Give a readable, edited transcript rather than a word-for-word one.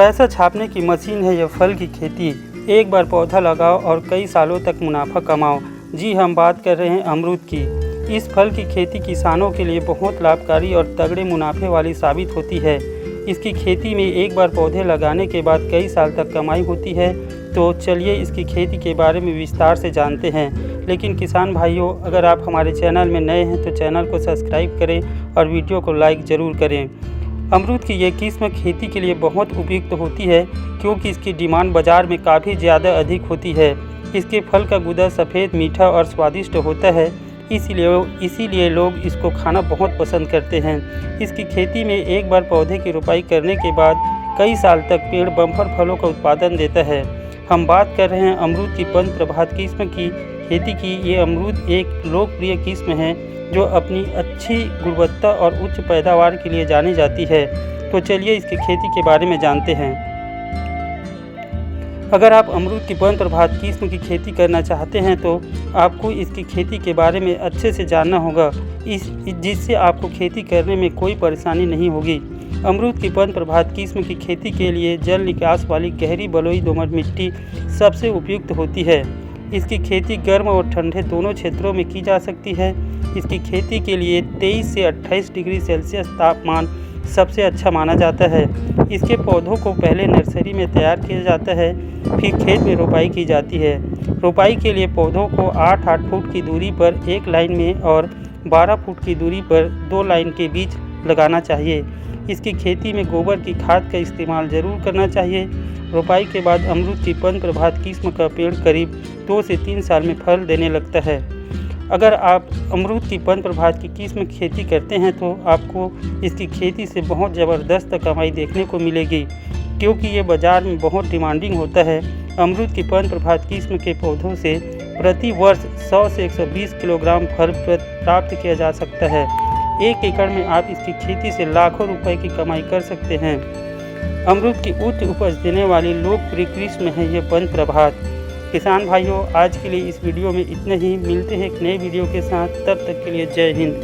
पैसा छापने की मशीन है यह फल की खेती। एक बार पौधा लगाओ और कई सालों तक मुनाफा कमाओ। जी हम बात कर रहे हैं अमरूद की। इस फल की खेती किसानों के लिए बहुत लाभकारी और तगड़े मुनाफे वाली साबित होती है। इसकी खेती में एक बार पौधे लगाने के बाद कई साल तक कमाई होती है। तो चलिए इसकी खेती के बारे में विस्तार से जानते हैं। लेकिन किसान भाइयों, अगर आप हमारे चैनल में नए हैं तो चैनल को सब्सक्राइब करें और वीडियो को लाइक ज़रूर करें। अमरूद की ये किस्म खेती के लिए बहुत उपयुक्त होती है क्योंकि इसकी डिमांड बाज़ार में काफ़ी ज़्यादा अधिक होती है। इसके फल का गुदा सफ़ेद, मीठा और स्वादिष्ट होता है, इसीलिए लोग इसको खाना बहुत पसंद करते हैं। इसकी खेती में एक बार पौधे की रोपाई करने के बाद कई साल तक पेड़ बम्पर फलों का उत्पादन देता है। हम बात कर रहे हैं अमरूद की पंच प्रभात किस्म की खेती की। ये अमरूद एक लोकप्रिय किस्म है जो अपनी अच्छी गुणवत्ता और उच्च पैदावार के लिए जानी जाती है। तो चलिए इसकी खेती के बारे में जानते हैं। अगर आप अमरूद की पंच प्रभात किस्म की खेती करना चाहते हैं तो आपको इसकी खेती के बारे में अच्छे से जानना होगा, जिससे आपको खेती करने में कोई परेशानी नहीं होगी। अमरूद की पंच प्रभात किस्म की खेती के लिए जल निकास वाली गहरी बलुई दोमट मिट्टी सबसे उपयुक्त होती है। इसकी खेती गर्म और ठंडे दोनों क्षेत्रों में की जा सकती है। इसकी खेती के लिए 23 से 28 डिग्री सेल्सियस तापमान सबसे अच्छा माना जाता है। इसके पौधों को पहले नर्सरी में तैयार किया जाता है, फिर खेत में रोपाई की जाती है। रोपाई के लिए पौधों को 8-8 फुट की दूरी पर एक लाइन में और 12 फुट की दूरी पर 2 लाइन के बीच लगाना चाहिए। इसकी खेती में गोबर की खाद का इस्तेमाल ज़रूर करना चाहिए। रोपाई के बाद अमरूद की पंच प्रभात किस्म का पेड़ करीब 2 से 3 साल में फल देने लगता है। अगर आप अमरूद की पंच प्रभात की किस्म की खेती करते हैं तो आपको इसकी खेती से बहुत ज़बरदस्त कमाई देखने को मिलेगी क्योंकि ये बाज़ार में बहुत डिमांडिंग होता है। अमरूद की पंच प्रभात किस्म के पौधों से प्रति वर्ष 100 से 120 किलोग्राम फल प्राप्त किया जा सकता है। 1 एकड़ में आप इसकी खेती से लाखों रुपए की कमाई कर सकते हैं। अमरूद की उच्च उपज देने वाली लोकप्रिय किस्म है ये पंच प्रभात। किसान भाइयों, आज के लिए इस वीडियो में इतना ही। मिलते हैं एक नए वीडियो के साथ, तब तक के लिए जय हिंद।